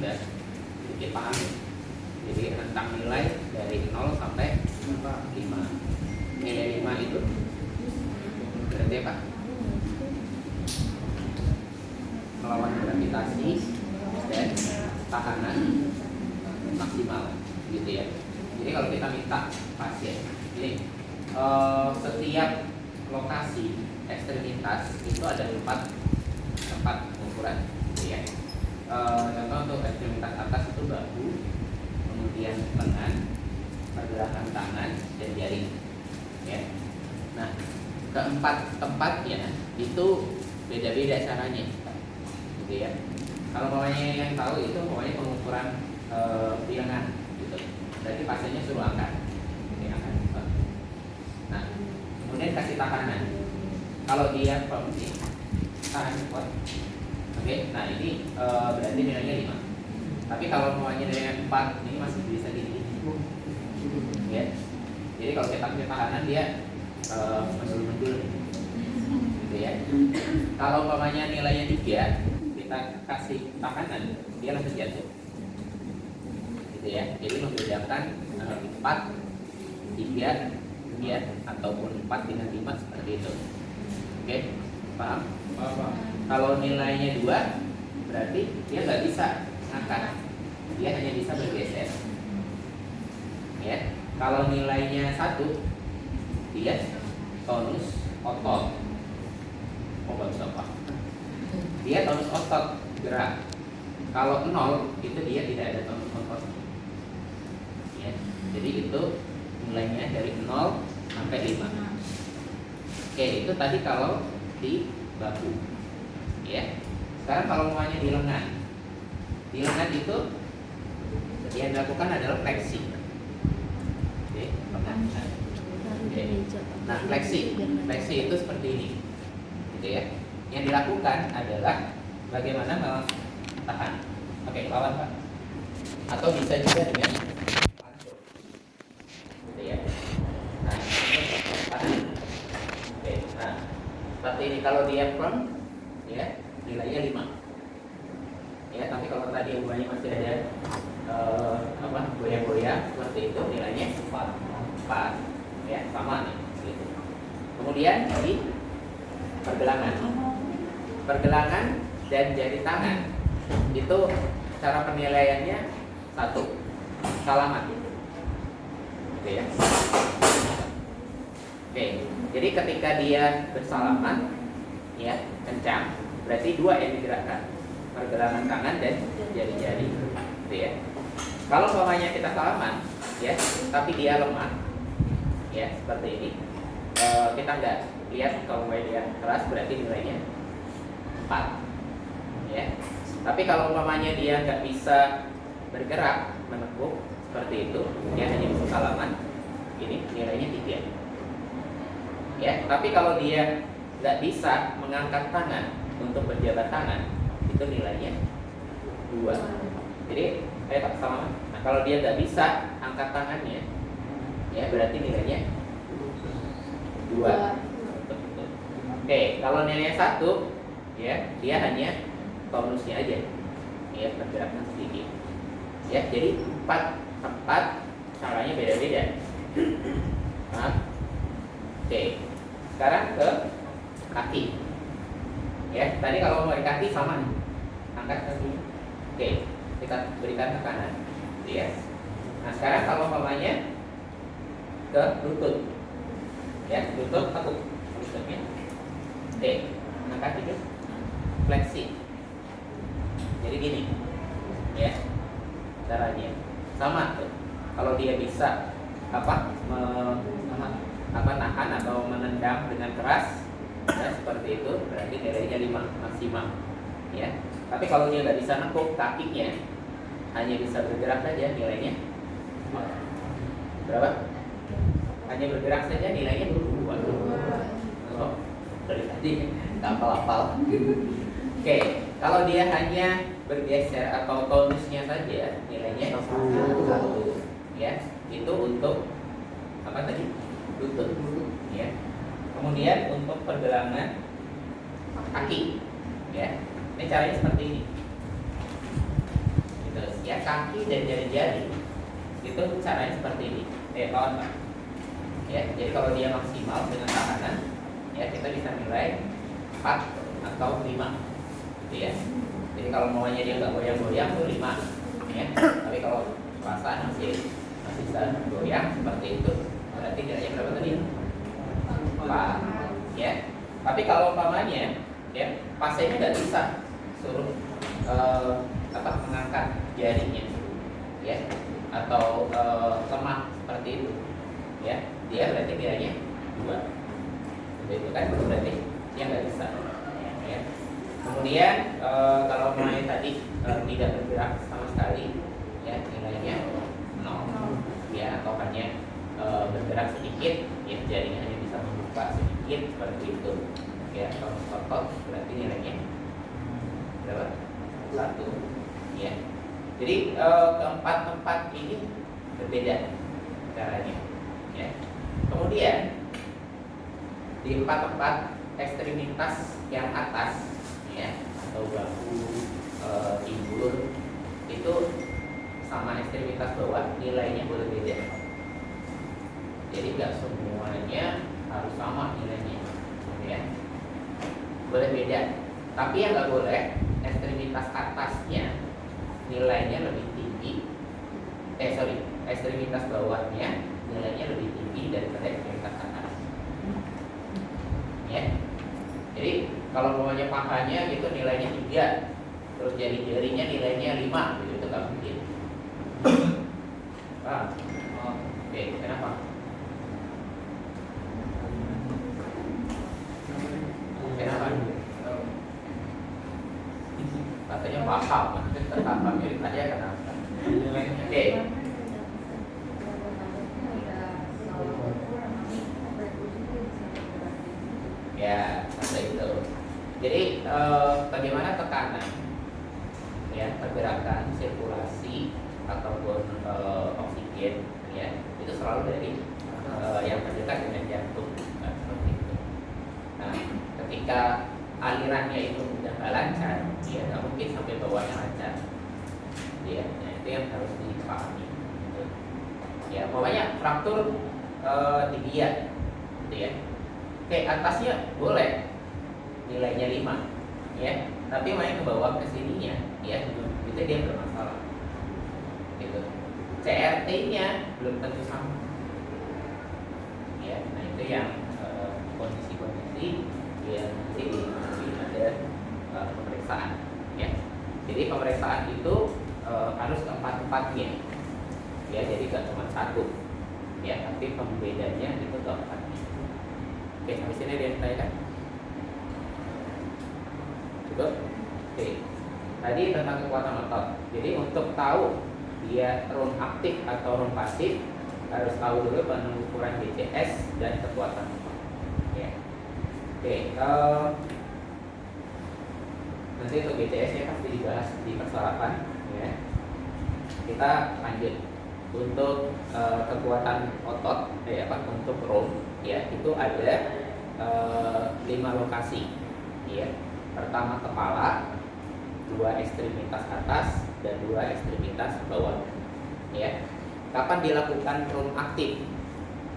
sudah sedikit paham ya. Jadi rentang nilai dari 0 sampai 5. Nilai 5 itu berarti apa? Melawan gravitasi dan tekanan maksimal gitu ya. Jadi kalau kita minta pasien ini setiap lokasi ekstremitas itu ada 4 tempat pengukuran gitu ya. Contoh untuk ekstremitas atas itu bahu, kemudian lengan, pergerakan tangan dan jari ya. Nah, keempat tempatnya itu beda-beda caranya gitu ya. Kalau pokoknya yang tahu itu pokoknya pengukuran di lengan gitu. Berarti pasiennya suruh angkat. Oke, angkat. Nah, kemudian kasih tekanan. Kalau dia ini tahan kuat. Oke, nah ini berarti nilainya 5. Tapi kalau pokoknya nilainya 4 ini masih bisa gini. Ya. Jadi kalau kita kasih tekanan dia mendul-mendul gitu ya. Kalau umpamanya nilainya 3, kita kasih tekanan dia langsung jatuh gitu ya. Jadi membedakan 4, 3 ya, ataupun 4 dengan 5 seperti itu. Oke, paham? Paham. Kalau nilainya 2 berarti dia nggak bisa ngangkat, dia hanya bisa bergeser ya. Kalau nilainya 1 dia tonus otot. Oh, bagus apa? Dia tonus otot gerak. Kalau 0 itu dia tidak ada tonus otot ya. Jadi itu nilainya dari 0 sampai 5. Oke, itu tadi kalau di bahu ya. Sekarang kalau namanya di lengan. Di lengan itu yang dilakukan adalah fleksi. Oke, lengan. Oke. Nah, fleksi itu seperti ini. Gitu ya. Yang dilakukan adalah bagaimana tahan. Oke, lawan Pak. Atau bisa juga dengan pancur. Gitu ya. Nah, tahan. Oke, nah seperti ini. Kalau dia firm ya nilainya 5 ya. Tapi kalau tadi hubungannya masih ada goyang-goyang seperti itu, nilainya 4 ya, sama nih gitu. Kemudian di pergelangan dan jari tangan itu cara penilaiannya 1 salaman gitu ya. Oke, jadi ketika dia bersalaman ya kencang, berarti 2 yang digerakkan, pergelangan tangan dan jari-jari gitu ya. Kalau umpamanya kita salaman ya, tapi dia lemah ya seperti ini, kita nggak lihat. Kalau dia keras berarti nilainya 4 ya. Tapi kalau umpamanya dia nggak bisa bergerak menekuk seperti itu, dia hanya bisa salaman, ini nilainya 3 ya. Tapi kalau dia nggak bisa mengangkat tangan untuk berjabat tangan, itu nilainya 2. Jadi tak sama. Nah, kalau dia nggak bisa angkat tangannya ya berarti nilainya 2. Oke, kalau nilainya 1 ya dia hanya tonusnya aja ya, pergerakan sedikit ya. Jadi 4 tempat caranya beda-beda. Nah, oke, sekarang ke kaki ya. Tadi kalau mau di kaki sama nih, angkat kaki. Oke, kita berikan tekanan ya. Nah, sekarang kalau umpamanya ke lutut ya, lutut tekuk lututnya. Oke, angkat dikit, fleksi. Jadi gini ya caranya, sama tuh. Kalau dia bisa nahan atau menendang dengan keras ya, seperti itu berarti nilainya 5 maksimal ya. Tapi kalau dia nggak bisa nekuk kakinya, hanya bisa bergerak saja, nilainya berapa? Hanya bergerak saja nilainya 2. Oh, dari tadi nggak hafal-hafal. Oke, kalau dia hanya bergeser atau tonusnya saja, nilainya 1 ya. Itu untuk apa tadi? Lutut ya. Kemudian untuk pergelangan kaki ya, ini caranya seperti ini gitu. ya kaki dan jari-jari itu caranya seperti ini. Kawan Pak. Ya, jadi kalau dia maksimal dengan tekanan, ya kita bisa nilai 4 atau 5, gitu ya. Jadi kalau maunya dia nggak goyang-goyang tuh 5, ya. Tapi kalau rasa masih bisa goyang seperti itu, berarti nilainya berapa tadi? 4, ya. Tapi kalau umpamanya, ya pasiennya nggak bisa suruh mengangkat jarinya, ya, atau lemah seperti itu, ya, dia berarti nilainya 2. Itu kan berarti dia nggak bisa, ya. Kemudian kalau mulai tadi tidak bergerak sama sekali, ya nilainya 0, ya, atau hanya bergerak sedikit, ya jarinya hanya bisa membuka sedikit seperti itu, ya. Kalau stop berarti nilainya berapa? 1, ya. Jadi keempat ini berbeda caranya, ya. Kemudian di empat ekstremitas yang atas, ya, atau bahu, timbul, itu sama ekstremitas bawah nilainya boleh beda. Jadi nggak semuanya harus sama nilainya, ya. Boleh beda. Tapi yang nggak boleh ekstremitas atasnya nilainya lebih tinggi. Ekstremitas bawahnya nilainya lebih tinggi daripada ekstremitas atas. Ya. Jadi kalau maunya pahanya gitu nilainya 3, terus jari-jarinya nilainya 5, gitu itu nggak mungkin. Oke, kenapa? Kenapa? Katanya paham, paham jadi tanya kenapa? Oke. Ya, seperti itu. Jadi bagaimana tekanan, ya, pergerakan sirkulasi ataupun oksigen, ya, itu selalu dari yang terdekat dengan jantung, kan, seperti itu. Nah, ketika alirannya itu udah nggak lancar, ya nggak mungkin sampai bawahnya lancar, ya. Nah, itu yang harus dipahami, gitu. Ya, pokoknya fraktur tibia, gitu ya. Oke, atasnya boleh nilainya 5, ya. Tapi main ke bawah ke sininya, ya, itu dia bermasalah, gitu. CRT-nya belum tentu sama, ya. Nah, itu yang kondisi-kondisi yang nanti ada pemeriksaan, ya. Jadi pemeriksaan itu harus keempat-empatnya, ya. Jadi nggak cuma 1, ya, tapi pembedanya itu keempatnya. Oke, sampai sini dia tanyakan. Cukup? Oke. Tadi tentang kekuatan otot. Jadi untuk tahu dia room aktif atau room pasif, harus tahu dulu pengukuran BCS dan kekuatan otot. Ya. Oke. Nanti untuk BCS-nya pasti dibahas di persyaratan, ya. Kita lanjut. Untuk kekuatan otot, untuk room, ya, itu ada 5 lokasi, ya. Pertama kepala, 2 ekstremitas atas dan 2 ekstremitas bawah, ya. Kapan dilakukan room aktif?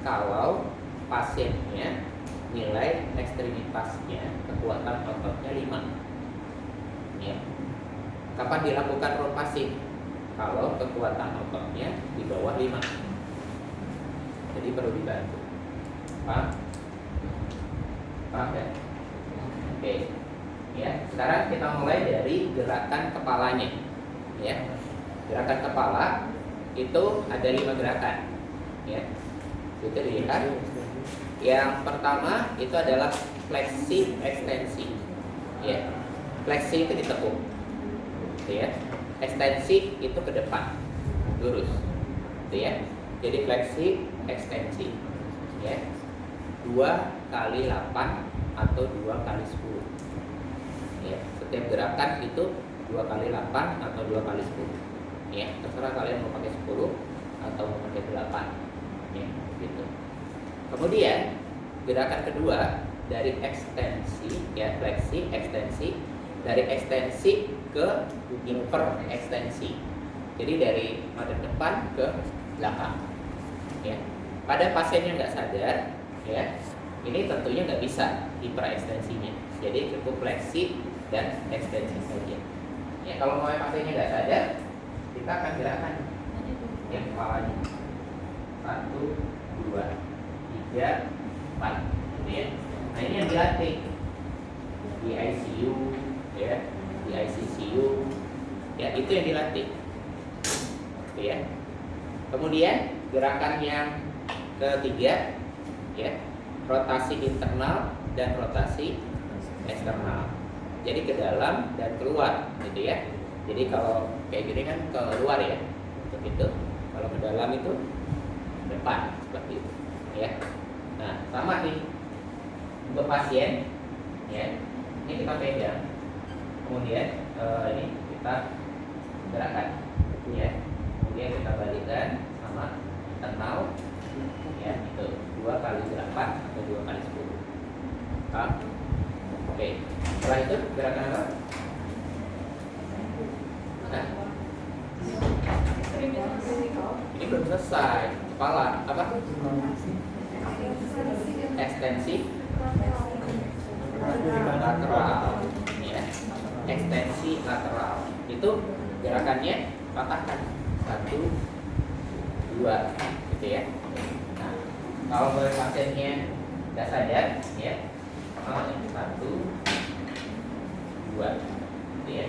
Kalau pasiennya nilai ekstremitasnya kekuatan ototnya 5, ya. Kapan dilakukan room pasif? Kalau kekuatan ototnya di bawah 5. Jadi perlu dibantu. Paham? Paham ya? Oke. Ya, sekarang kita mulai dari gerakan kepalanya. Ya. Gerakan kepala itu ada 5 gerakan. Ya. Itu dilihat. Yang pertama itu adalah fleksi ekstensi. Ya. Fleksi itu ditekuk. Ya. Ekstensi itu ke depan, lurus, gitu ya. Jadi fleksi ekstensi, ya. 2 kali 8 atau 2 kali 10, ya. Setiap gerakan itu 2 kali 8 atau 2 kali 10, ya. Terserah kalian mau pakai 10 atau mau pakai 8, ya, gitu. Kemudian gerakan kedua dari ekstensi, ya, fleksi ekstensi, dari ekstensi ke hiperekstensi, Jadi dari madep depan ke belakang. Ya. Pada pasien yang nggak sadar, ya, ini tentunya nggak bisa hiperekstensinya. Jadi cukup fleksi dan ekstensi saja. Ya, kalau mau pasiennya nggak sadar, kita akan gerakan yang kepalanya 1, 2, 3, 4, gitu ya. Nah ini yang dilatih di ICU, ya, di ICCU, ya itu yang dilatih, gitu ya. Kemudian gerakan yang ketiga, ya, rotasi internal dan rotasi eksternal. Jadi ke dalam dan keluar, gitu ya. Jadi kalau kayak gini kan keluar ya, begitu. Kalau ke dalam itu depan, seperti itu, ya. Nah, sama nih untuk pasien, ya. Ini kita pegang, kemudian ini kita gerakan, ya. Kemudian kita balikkan sama internal, ya, itu 2 kali 8 atau 2 kali 10. Oke. Setelah itu gerakan apa? Nah, ini belum selesai. Kepala apa? Ekstensi lateral, ya. Ekstensi lateral. Itu gerakannya patahkan 1, 2, gitu ya. Nah, kalau pasiennya nggak sadar, ya, 1, 2, gitu ya.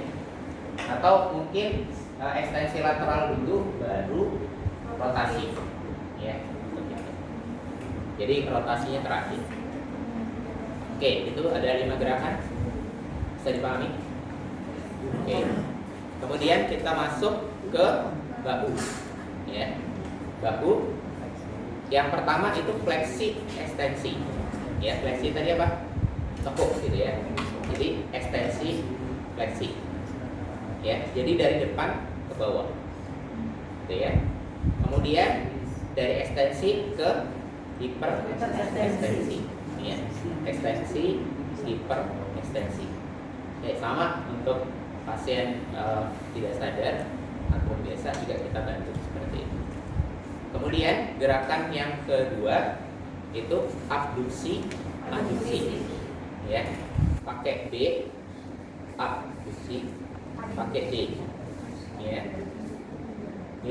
Atau mungkin ekstensi lateral dulu, baru rotasi, ya. Jadi rotasinya terakhir. Oke, itu ada 5 gerakan. Bisa dipahami? Oke. Kemudian kita masuk ke bahu, ya. Bahu. Yang pertama itu fleksi ekstensi. Ya, fleksi tadi apa? Tekuk gitu ya. Jadi ekstensi fleksi. Ya, jadi dari depan ke bawah. Gitu ya. Kemudian dari ekstensi ke hiper ekstensi. Ya. Ekstensi, hiper ekstensi. Ya, sama untuk pasien tidak sadar atau biasa juga kita bantu seperti itu. Kemudian gerakan yang kedua itu abduksi, adduksi, ya, pakai B, abduksi, pakai D, ya, D,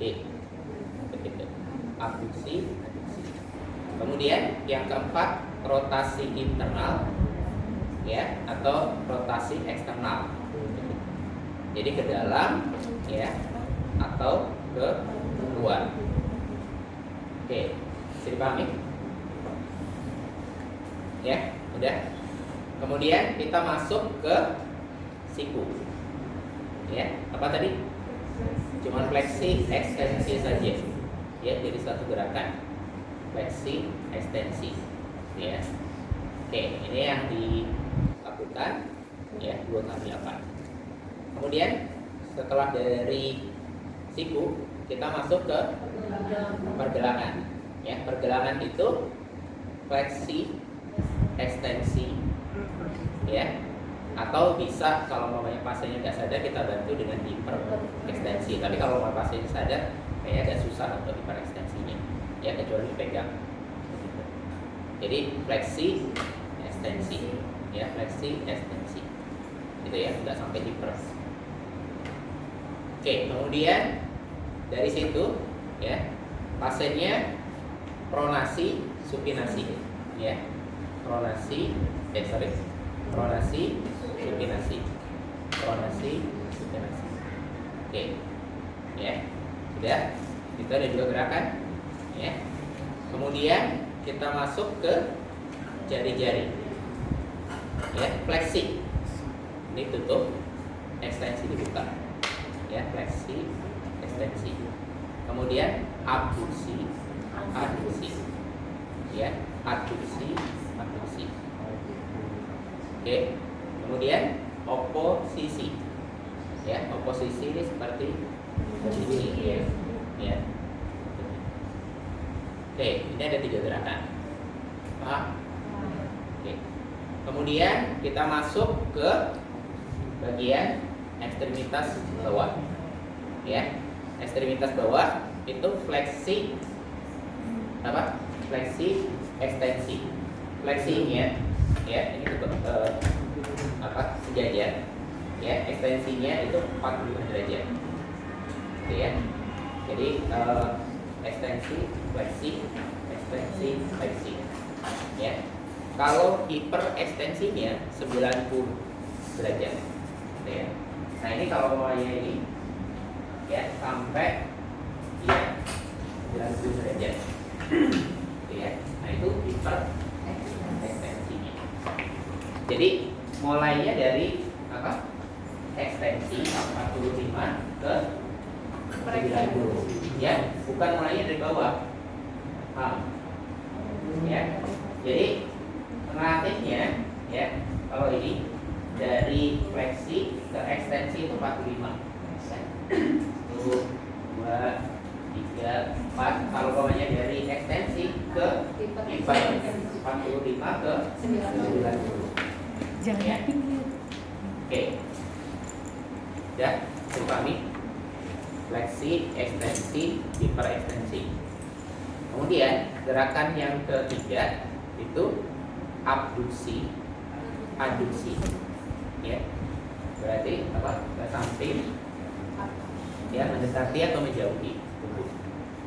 D, begitu, abduksi, adduksi. Kemudian yang keempat rotasi internal, ya, atau rotasi eksternal. Jadi ke dalam, ya, atau ke luar. Oke, bisa dipahami? Ya, udah. Kemudian kita masuk ke siku. Ya, apa tadi? Cuma fleksi, ekstensi saja. Ya, jadi satu gerakan fleksi, ekstensi. Ya. Oke, ini yang dilakukan, ya, 2 kali 8. Kemudian setelah dari siku kita masuk ke pergelangan. Ya, pergelangan itu fleksi, ekstensi, ya. Atau bisa kalau mamanya pasiennya nggak sadar kita bantu dengan hiper ekstensi. Tapi kalau mau pasiennya sadar, kayaknya agak susah untuk hiper ekstensinya. Ya, kecuali dipegang. Jadi fleksi, ekstensi, ya, fleksi, ekstensi. Gitu ya, nggak sampai hiper. Oke, kemudian dari situ, ya, pasiennya pronasi, supinasi, ya, pronasi, pronasi, supinasi, pronasi, supinasi. Oke, ya, sudah. Itu ada 2 gerakan, ya. Kemudian kita masuk ke jari-jari, ya, fleksi. Ini tutup, ekstensi dibuka, ya, fleksi, ekstensi. Kemudian abduksi, adduksi, ya, abduksi, adduksi. Oke. Kemudian oposisi, ya, oposisi ini seperti posisi, ya. Oke, ini ada 3 gerakan. Paham? Oke. Kemudian kita masuk ke bagian ekstremitas bawah. ya. Ekstremitas bawah itu fleksi apa? Fleksi ekstensi. Fleksinya ya ini sejajar. Ya, ekstensinya itu 45 derajat. Gitu ya. Jadi ekstensi, fleksi. Ya. Kalau hiperekstensinya 90 derajat. Gitu ya. Nah, ini kalau maunya ini ya sampai ya 90 derajat. Gitu ya. Nah, itu hiperekstensinya. Jadi mulainya dari apa? Ekstensi 45 ke 90 ya, bukan mulainya dari bawah. Ya. Jadi relatifnya ya, kalau ini dari fleksi ke ekstensi itu 45. 1 2 3 4. Kalau bawahnya dari ekstensi ke hiper 45 ke 90. Jangan ya. tinggi. Oke. Ya, dipahami? Fleksi, ekstensi, hiperekstensi. Kemudian gerakan yang ketiga itu abduksi, aduksi. Ya. Berarti apa? Ke samping, ya, mendekati atau menjauhi tubuh.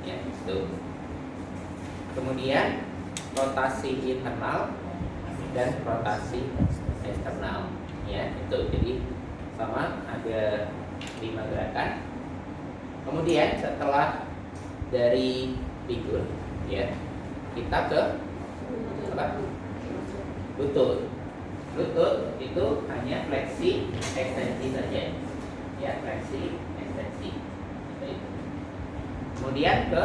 Ya, itu. Kemudian rotasi internal dan rotasi eksternal. Ya, itu. Jadi sama ada 5 gerakan. Kemudian setelah dari figur ya, kita ke apa? Lutut. Lutut itu hanya fleksi ekstensi saja. Ya, fleksi ekstensi. Kemudian ke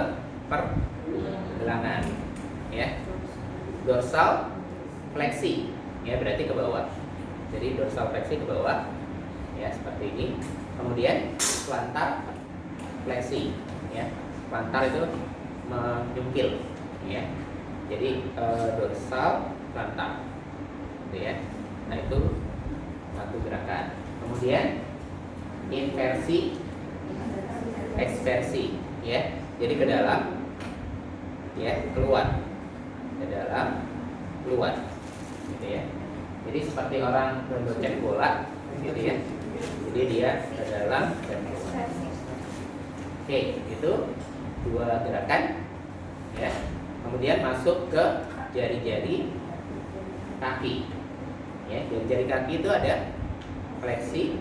pergelangan ya. Dorsal fleksi ya, berarti ke bawah. Jadi dorsal fleksi ke bawah ya, seperti ini. Kemudian plantar fleksi ya. Plantar itu menyungkil ya. Jadi dorsal plantar gitu ya. Nah, itu satu gerakan. Kemudian inversi eksversi ya. Jadi ke dalam ya, keluar. Ke dalam, keluar gitu ya. Jadi seperti orang bercek bola gitu ya. Jadi dia ke dalam dan keluar. Oke, itu 2 gerakan ya. Kemudian masuk ke jari-jari kaki. Ya, jari-jari kaki itu ada fleksi,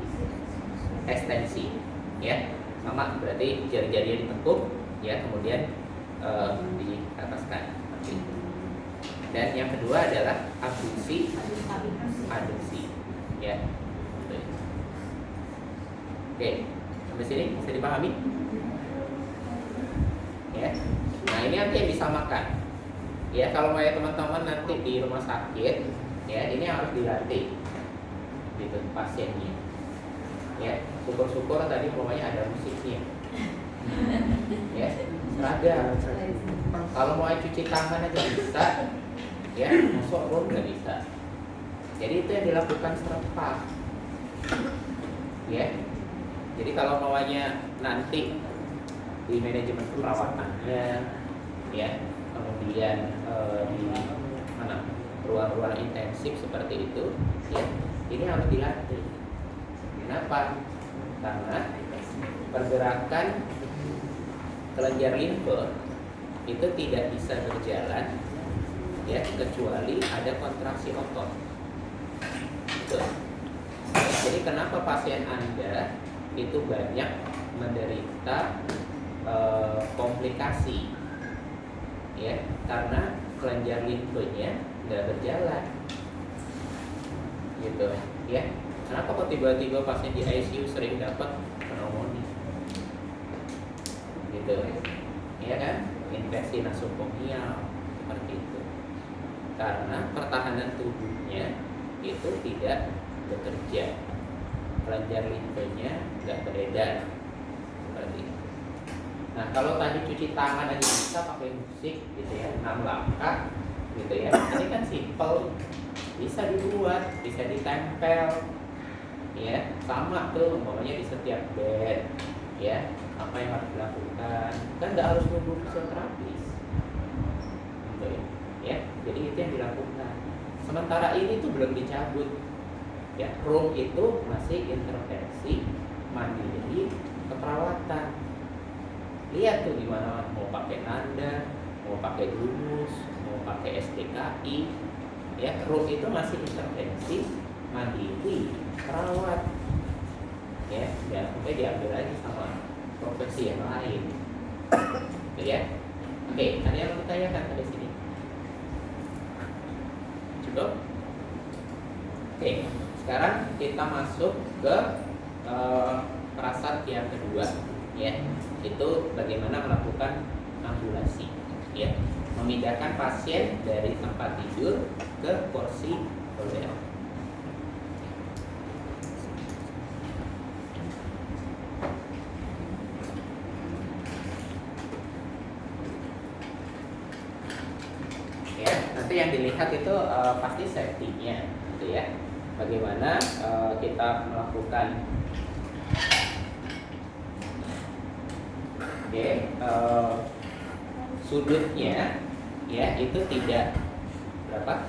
ekstensi ya. Sama, berarti jari-jarinya ditekuk ya, kemudian diataskan seperti itu. Dan yang kedua adalah abduksi, aduksi ya. Oke, sampai sini bisa dipahami? Ya. Nah, ini nanti yang disamakan. Ya, kalau mau teman-teman nanti di rumah sakit, ya ini harus dilatih gitu pasiennya. Ya, syukur-syukur tadi pokoknya ada musiknya. Ya, seragam. Kalau mau cuci tangan aja bisa, ya, masuk pun nggak bisa. Jadi itu yang dilakukan serempak. Ya, jadi kalau maunya nanti di manajemen perawatannya, ya, kemudian di mana ruang-ruang intensif seperti itu, ya, ini harus dilatih. Kenapa? Karena pergerakan kelenjar limfe itu tidak bisa berjalan ya kecuali ada kontraksi otot. Betul. Jadi kenapa pasien Anda itu banyak menderita komplikasi? Ya, karena kelenjar limfenya nggak berjalan. Gitu, ya. Kenapa kok tiba-tiba pasien di ICU sering dapat pneumonia? Gitu. Iya kan? Infeksi nasokomial seperti itu. Karena pertahanan tubuhnya itu tidak bekerja, kelenjar limfenya nggak beredar seperti itu. Nah, kalau tadi cuci tangan aja bisa pakai musik gitu ya, 6 langkah gitu ya. Ini kan simple, bisa dibuat, bisa ditempel, ya sama tuh, umpamanya di setiap bed, ya apa yang harus dilakukan, kan nggak harus nunggu fisioterapis gitu ya. Jadi itu yang dilakukan. Sementara ini tuh belum dicabut ya, room itu masih intervensi mandiri keperawatan. Lihat tuh gimana, mau pakai nanda, mau pakai gumus, mau pakai SDKI ya, room itu masih intervensi mandiri perawat ya, jangan sampai diambil lagi sama profesi yang lain gitu ya. Oke, ada yang mau ditanyakan pada sini? Cukup? Oke, sekarang kita masuk ke prasat yang kedua ya, itu bagaimana melakukan ambulasi ya, memindahkan pasien dari tempat tidur ke kursi roda. Ya, nanti yang dilihat itu pasti safety-nya gitu ya. Bagaimana kita melakukan sudutnya ya, itu tidak berapa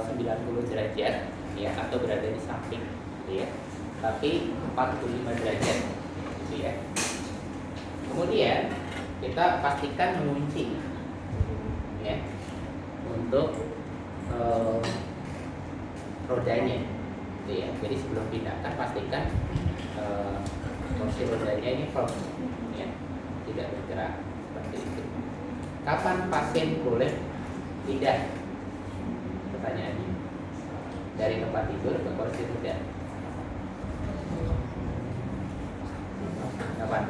90 derajat ya, atau berada di samping gitu ya, tapi 45 derajat gitu ya. Kemudian kita pastikan mengunci ya untuk rodanya gitu ya. Jadi sebelum pindahkan pastikan kursi rodanya ini firm ya, tidak bergerak seperti itu. Kapan pasien boleh pindah? Pertanyaannya, dari tempat tidur ke kursi roda. Kapan?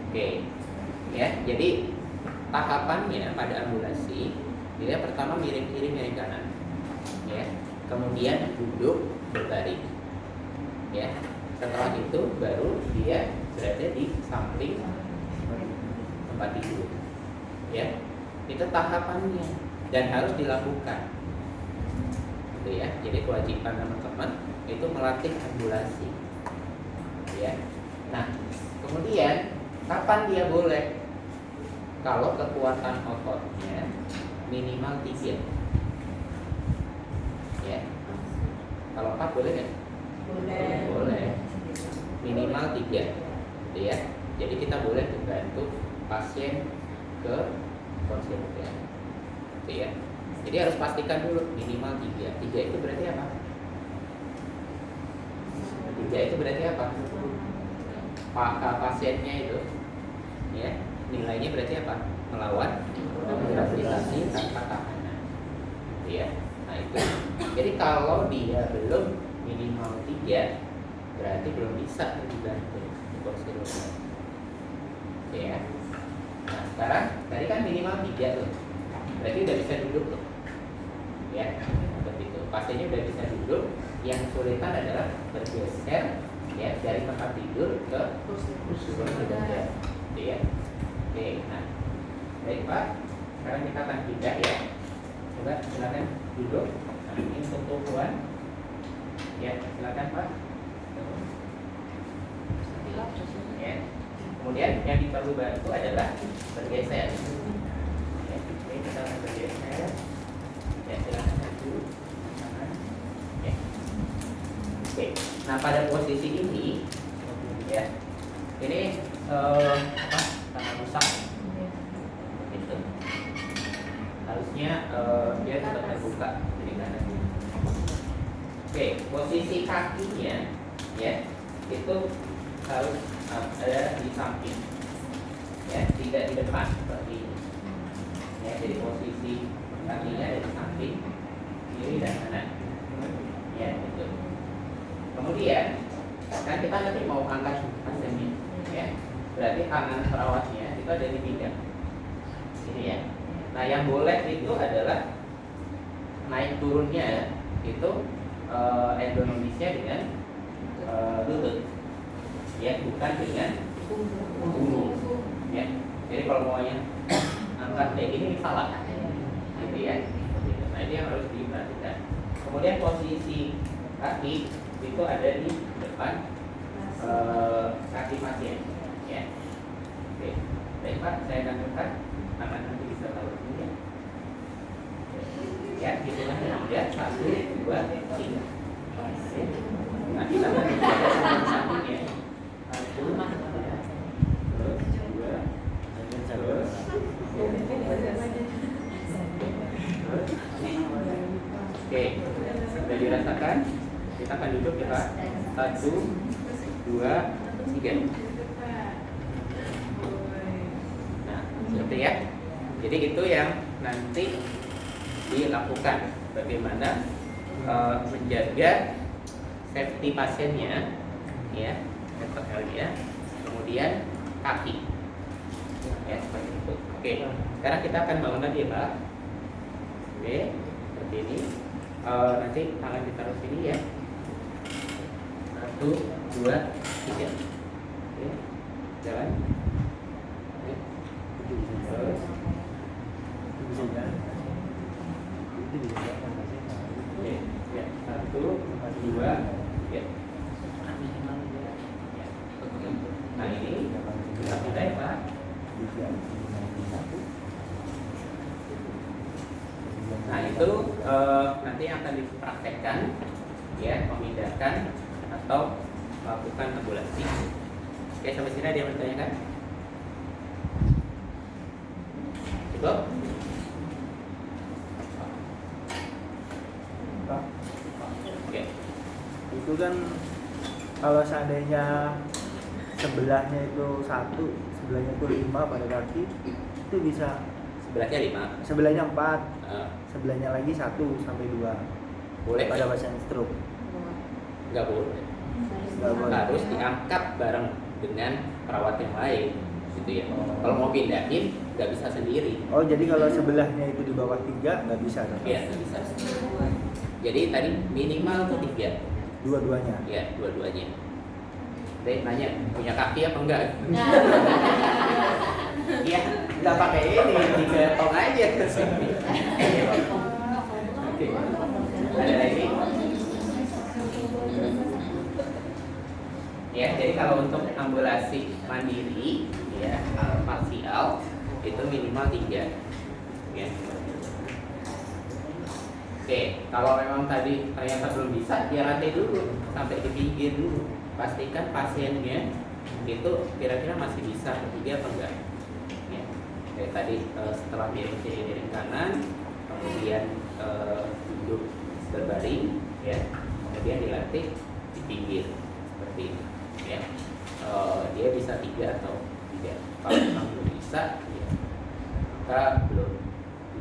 Oke, ya. Jadi tahapannya pada ambulasi, dia pertama miring kiri miring kanan, ya. Kemudian duduk berbaring, ya. Setelah itu baru dia berada di samping tempat tidur, ya. Itu tahapannya dan harus dilakukan, gitu ya. Jadi kewajiban teman-teman itu melatih ambulasi, ya. Nah, kemudian kapan dia boleh? Kalau kekuatan ototnya minimal 3, ya. Kalau 4 boleh nggak? Boleh. Minimal 3, gitu ya. Jadi kita boleh membantu pasien ke kursi roda, gitu ya. Jadi harus pastikan dulu minimal 3. 3 itu berarti apa? 3 itu berarti apa? Pasiennya itu, ya, nilainya berarti apa? Melawan gravitasi tanpa tahanan, gitu ya. Nah itu. Jadi kalau dia belum minimal 3, berarti belum bisa dibantu di kursi roda, ya. Nah sekarang tadi kan minimal 3 tuh, berarti udah bisa duduk tuh, ya. Seperti itu. Pasiennya udah bisa duduk. Yang kesulitan adalah bergeser ya dari tempat tidur ke kursi roda, gitu ya. Oke, nah baik Pak, sekarang kita akan pindah ya. Coba silakan duduk. Nah, ini untuk tumpuan. Ya, silakan Pak. Ya. Kemudian yang perlu bantu adalah bergeser. Ya, ini kita akan bergeser. Ya, silakan maju. Ya. Oke. Nah, pada posisi ini, ya, ini karena rusak, gitu. Harusnya dia tetap terbuka dari kanan. Oke, posisi kakinya, ya, itu harus ada di samping, ya, tidak di depan seperti ini. Ya, jadi posisi kakinya ada di samping, kiri dan kanan, ya, gitu. Kemudian kan kita nanti mau angkat pasiennya, ya, berarti tangan perawatnya itu ada di pinggang, ini ya. Nah yang boleh itu adalah naik turunnya itu ergonomisnya dengan lutut, ya, bukan dengan punggung, ya. Jadi kalau maunya angkat kayak gini salah, gitu ya. Nah ini yang harus diperhatikan. Kemudian posisi kaki itu ada di depan kaki pasien, ya. Oke, baik Pak, saya akan dekat, akan nanti bisa tahu ini ya. Ya, gitu kan ya. 1, 2, 3. Nah, kita akan mencoba sambung ya. 1, terus 2, terus. Oke, sudah dirasakan? Kita akan duduk ya Pak. 1, 2, 3. Nah, seperti ya. Jadi itu yang nanti dilakukan. Bagaimana menjaga safety pasiennya, ya, SPL-nya, kemudian kaki, ya seperti itu. Oke, sekarang kita akan bangun lagi ya Pak. Oke, seperti ini. Nanti tangan ditaruh sini ya. 1, 2, 3. Oke, jalan. Oke. Terus. Oke, ya. 1, 2, ya. Nah ini kita pindah ya Pak. Nah itu nanti akan dipraktekkan, ya, memindahkan atau melakukan ambulasi. Oke, sampai sini ada yang bertanyakan? Cukup? Oke. Itu kan kalau seandainya sebelahnya itu 1, sebelahnya itu 5 pada kaki, itu bisa Sebelahnya 5. sebelahnya 4, sebelahnya lagi 1 sampai 2. Boleh Pada pasien stroke. Nggak boleh. Nggak boleh. Harus diangkat bareng dengan perawat yang lain, gitu ya. Kalau mau pindahin nggak bisa sendiri. Oh, jadi kalau sebelahnya itu di bawah 3 nggak bisa? Iya, nggak bisa. Jadi tadi minimal tuh 3. Dua-duanya? Iya, dua-duanya. Dek nanya, punya kaki apa enggak? Iya, nggak pakai ini, digotong aja ke sini. Oke. Ada lagi? Ya, jadi kalau untuk ambulasi mandiri, ya, parsial itu minimal 3. Ya. Oke, kalau memang tadi ternyata belum bisa, ya latih dulu sampai di pinggir dulu. Pastikan pasiennya itu kira-kira masih bisa berdiri apa enggak. Ya. Kayak tadi setelah miring kiri miring kanan, kemudian duduk berbaring, ya, kemudian dilatih di pinggir seperti ini. Ya. Dia bisa 3 atau 3. Kalau memang belum bisa, ya, maka belum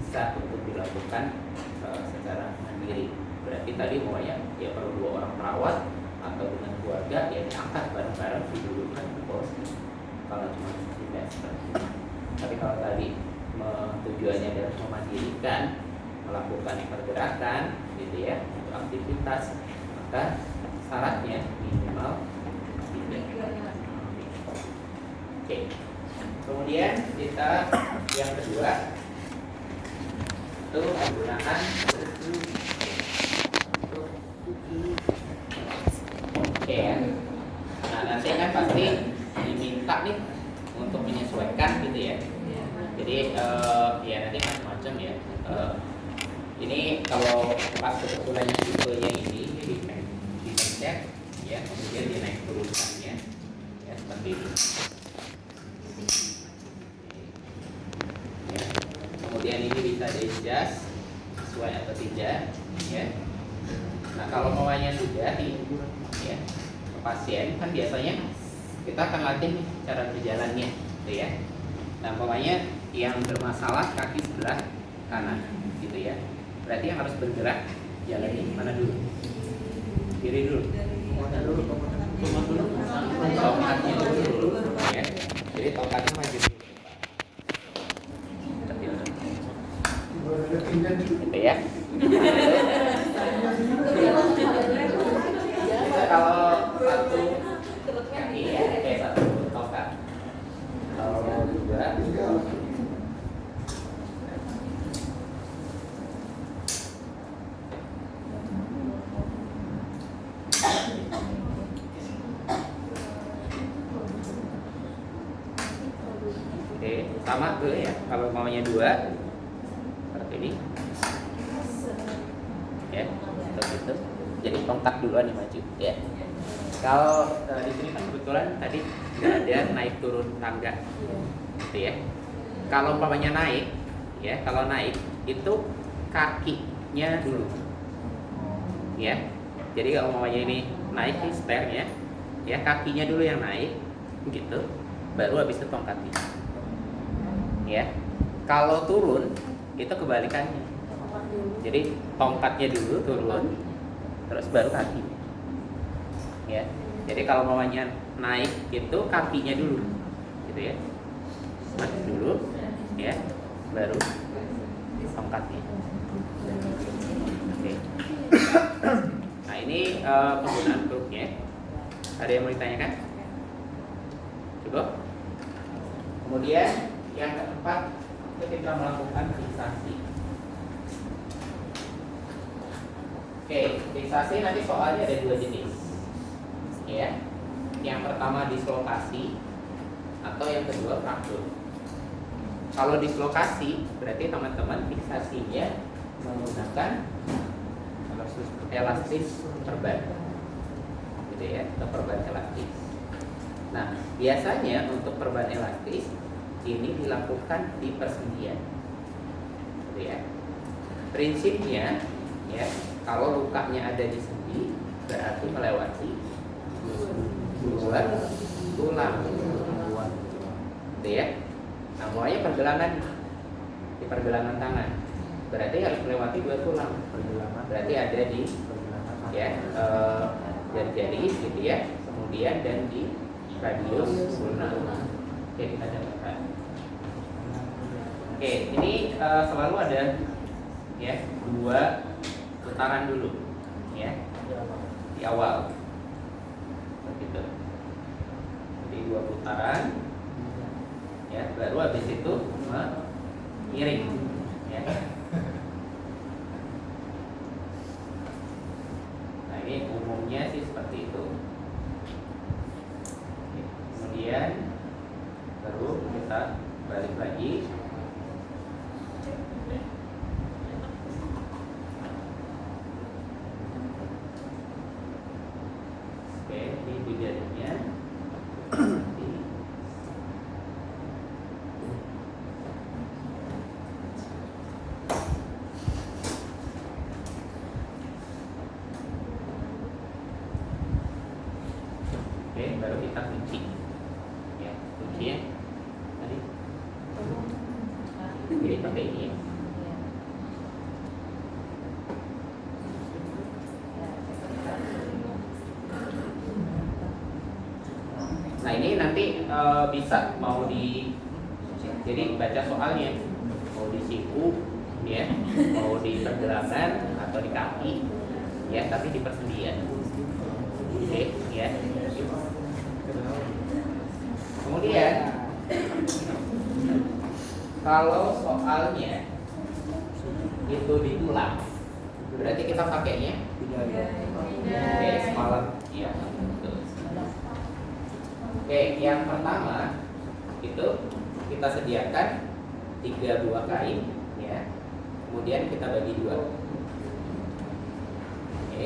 bisa untuk dilakukan secara mandiri. Berarti tadi maunya ya perlu 2 orang perawat atau dengan keluarga, ya diangkat bareng-bareng, didudukkan di bawah sini. Kalau cuma tidak seperti itu. Tapi kalau tadi tujuannya adalah memandirikan, melakukan pergerakan, gitu ya, untuk aktivitas, maka syaratnya minimal 3. Oke. Kemudian kita yang kedua itu menggunakan ya. Nah nanti kan pasti diminta nih untuk menyesuaikan gitu ya. Jadi ya nanti macam-macam ya. Ini kalau pas kebetulan tipenya ini dipencet ya, kemudian dia naik turutannya ya seperti ini. Ya. Kemudian ini bisa di-adjust sesuai atau tidak ya. Nah kalau maunya sudah ya ke pasien kan biasanya kita akan latih nih cara berjalannya gitu ya. Nah pokoknya yang bermasalah kaki sebelah kanan gitu ya, berarti yang harus bergerak jalan ini mana dulu? Kiri dulu, mana dulu? Tongkatnya dulu ya, jadi tongkatnya maju dulu gitu ya. Kalau satu kaki ya, kayak satu tongkat. Kalau 2 oke. Sama tuh ya, kalau maunya 2 seperti ini ya, seperti itu. Jadi tongkat duluan yang maju ya. Kalau di sini kan kebetulan tadi nggak ada naik turun tangga gitu ya. Kalau umpamanya naik ya, kalau naik itu kakinya dulu ya. Jadi kalau umpamanya ini naik nih stairnya ya, kakinya dulu yang naik gitu, baru habis itu tongkatnya ya. Kalau turun itu kebalikannya, jadi tongkatnya dulu turun terus baru kaki ya. Jadi kalau maunya naik itu kakinya dulu gitu ya, maju dulu ya, baru tongkatnya. Oke. Nah ini penggunaan grupnya. Ada yang mau ditanyakan? Cukup. Kemudian yang keempat, kita melakukan fiksasi. Oke, fiksasi nanti soalnya ada 2 jenis ya. Yang pertama dislokasi, atau yang kedua fraktur. Kalau dislokasi berarti teman-teman fiksasinya menggunakan elastis perban gitu ya, atau perban elastis. Nah biasanya untuk perban elastis ini dilakukan di persendian gitu ya. Prinsipnya ya, kalau lukanya ada di sendi berarti melewati 2 tulang gitu ya. Nah mulanya pergelangan, di pergelangan tangan berarti harus melewati 2 tulang. Berarti ada di ya jari-jari gitu ya, kemudian dan di radius ulna. Oke, kita catat. Oke, ini selalu ada ya 2 putaran dulu ya di awal begitu. Jadi 2 putaran ya, baru habis itu mengiring ya. Nah ini umumnya sih seperti itu. Kemudian baru kita balik lagi. Oke, ini ibu jarinya. Oke, baru kita kunci. Ya, kuncinya tadi. Oke, pakai ini ya. Nah ini nanti bisa mau di, jadi baca soalnya mau di siku ya, mau di pergelangan atau di kaki ya, tapi di persendian. Oke ya. Kemudian kalau soalnya itu di tulang, berarti kita pakainya semalam ya. Oke, yang pertama itu kita sediakan 3 buah kain ya. Kemudian kita bagi 2. Oke.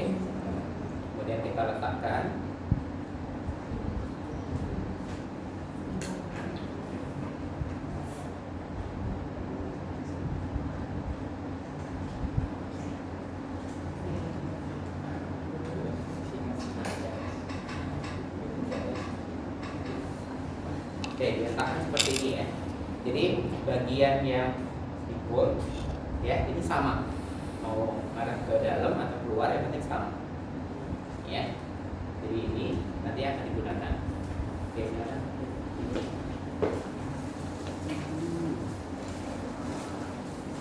Kemudian kita letakkan. Oke, diletakkan seperti ini ya. Jadi bagian yang dipul ya ini sama, mau arah ke dalam atau keluar yang penting sama ya. Jadi ini nanti akan digunakan. Oke, silakan.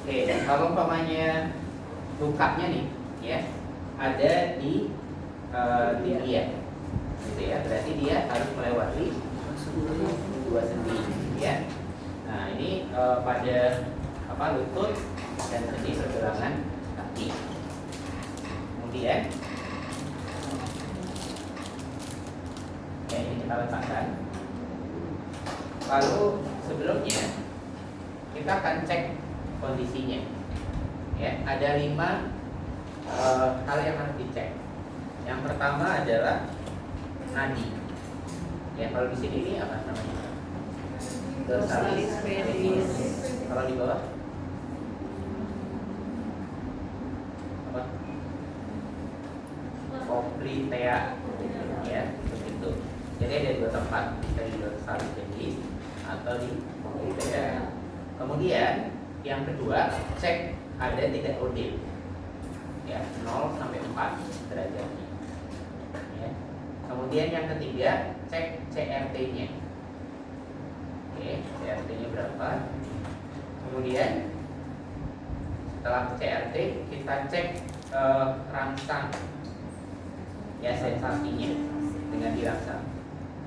Oke, kalau umpamanya lukanya nih ya ada di tibia gitu ya, berarti dia harus melewati 2 sendi ya. Nah ini pada lutut dan sendi pergelangan kaki. Kemudian ya ini kita letakkan. Lalu sebelumnya kita akan cek kondisinya. Ya, ada 5 hal yang harus dicek. Yang pertama adalah nadi. Ya, kalau di sini ini apa namanya? Dorsalis pedis. Kalau di bawah apa? Poplitea. Ya, begitu. Jadi ada 2 tempat, bisa di dorsalis pedis atau di poplitea. Kemudian yang kedua, cek ada tidak OD. Ya, 0 sampai 4 derajatnya. Ya. Kemudian yang ketiga, cek CRT-nya. Oke, CRT-nya berapa? Kemudian setelah CRT kita cek rangsang, ya, sensasinya dengan dirangsang.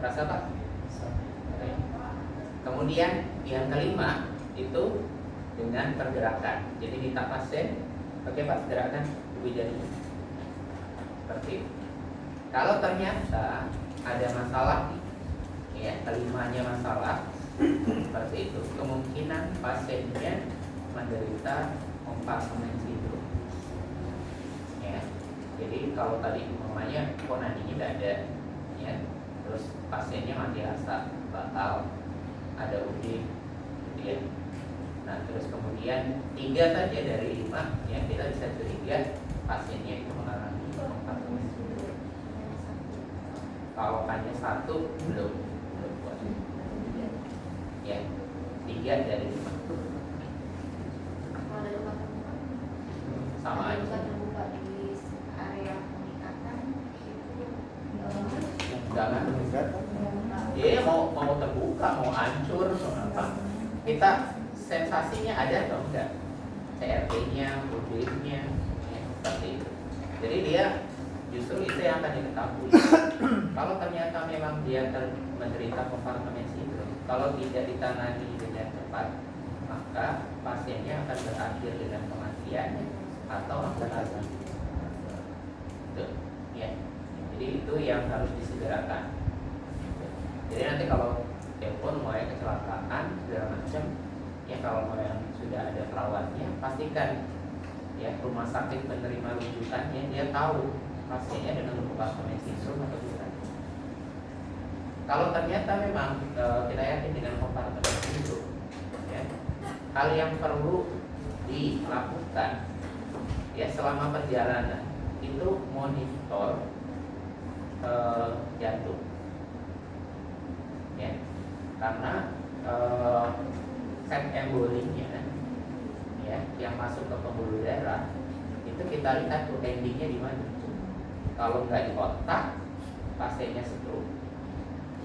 Rasa Pak? Oke. Kemudian yang kelima itu dengan pergerakan. Jadi minta pasien, oke Pak, gerakan ibu jari seperti itu. Kalau ternyata ada masalah, ya, kelimanya masalah seperti itu, kemungkinan pasiennya menderita kompartemen sindrom. Ya, jadi kalau tadi umpamanya nadinya tidak ada, ya, terus pasiennya mati rasa, batal, ada UD, gitu ya. Nah, terus kemudian 3 saja dari 5, ya, kita bisa curiga pasiennya itu mengalami kompartemen sindrom. Kalau hanya 1 belum kuat. Ya, 3 dari 5 sama aja. Jangan dia mau terbuka, mau hancur, mau apa? Kita sensasinya ada atau enggak? CRT-nya, UD-nya, ya, seperti itu. Jadi dia justru itu yang akan diketahui. Kalau ternyata memang dia menderita kompartemen sindrom, kalau tidak ditangani dengan cepat, maka pasiennya akan berakhir dengan kematian atau amputasi. Ya. Jadi itu yang harus disegerakan. Jadi nanti kalau telepon mulai kecelakaan segala macam, ya, kalau mau yang sudah ada perawatnya, pastikan, ya, rumah sakit penerima rujukannya dia tahu pasiennya dengan kompartemen sindrom atau bukan. Kalau ternyata memang kita yakin dengan kompartemen sindrom, ya, hal yang perlu dilakukan, ya, selama perjalanan itu monitor jantung, ya, karena set embolinya, ya, yang masuk ke pembuluh darah itu kita lihat tuh endingnya di mana. Kalau nggak di otak, pasiennya stroke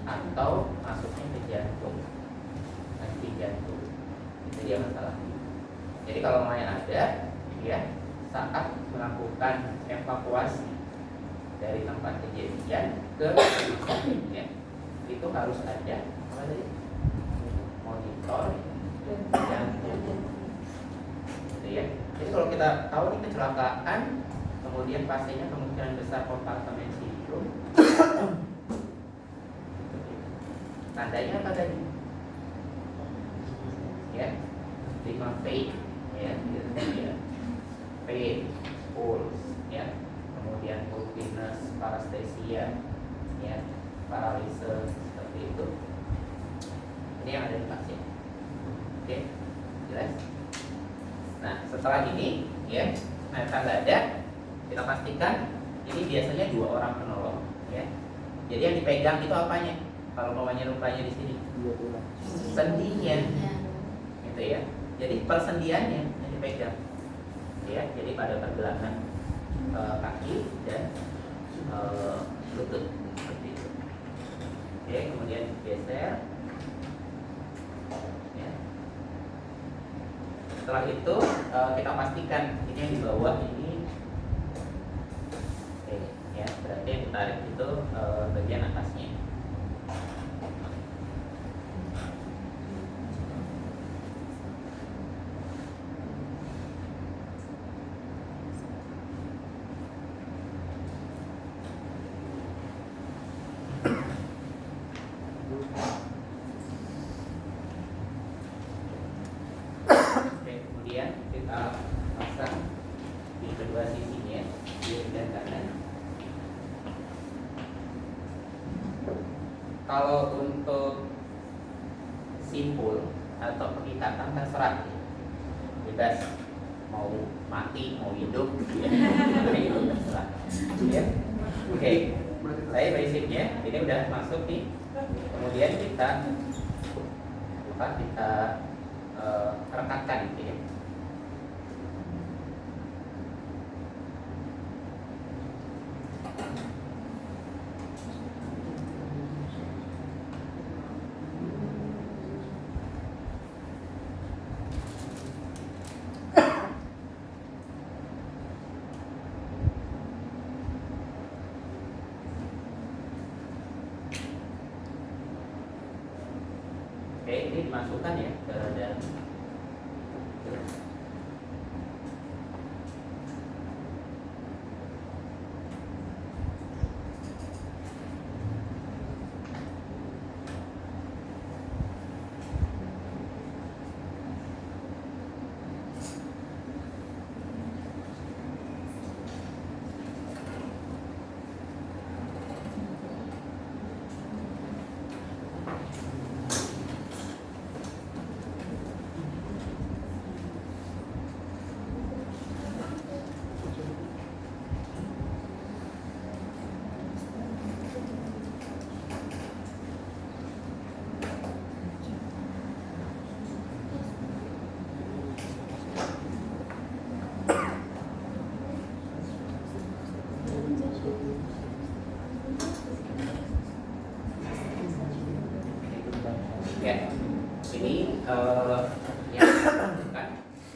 atau masuknya ke jantung, nanti jantung, itu dia masalah. Jadi kalau mau ada, ya, saat melakukan evakuasi dari tempat kejadian ke rumah sakit, ya, itu harus ada apa tadi? Monitor jantung, gitu ya. Jadi kalau kita tahu ini kecelakaan, kemudian pasiennya kemungkinan besar kompartemen sindrom, tandanya apa tadi? Ya, 5 P, ya, gitu ya. P, pulse, ya, kemudian pulvinus, paresthesia, ya, paralise, seperti itu. Ini yang ada di pasien. Oke, jelas. Nah, setelah ini, ya, ternyata nggak ada, kita pastikan ini biasanya 2 orang penolong, ya. Jadi yang dipegang itu apanya? Kalau maunya rupanya di sini, sendinya, gitu ya. Jadi persendiannya yang dipegang, ya. Jadi pada pergelangan kaki dan lutut, seperti itu. Oke, kemudian geser. Ya. Setelah itu kita pastikan ini yang di bawah ini, oke, ya, berarti yang ditarik itu bagian atasnya. Kalau untuk simpul atau pengikatan terserah, bebas, mau mati mau hidup, ya. Itu terserah. Ya. Oke, saya basicnya ini udah masuk nih. Kemudian kita rekatkan gitu ya. Oke, ini dimasukkan ya ke dalam. Ya, ini yang kan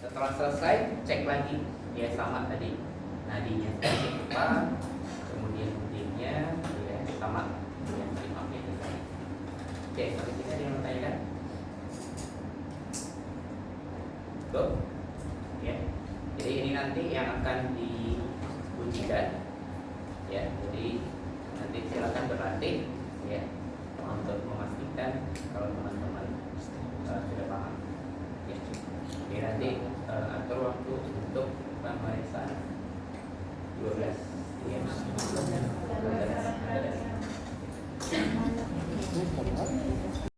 setelah selesai cek lagi ya sama tadi nadinya apa, kemudian putingnya ya sama yang maafnya juga. Oke, sampai sini ada yang mau tanyakan? Go, ya. Jadi ini nanti yang akan diujikan, ya. Jadi nanti silakan berlatih, ya, untuk memastikan kalau teman-teman sudah paham.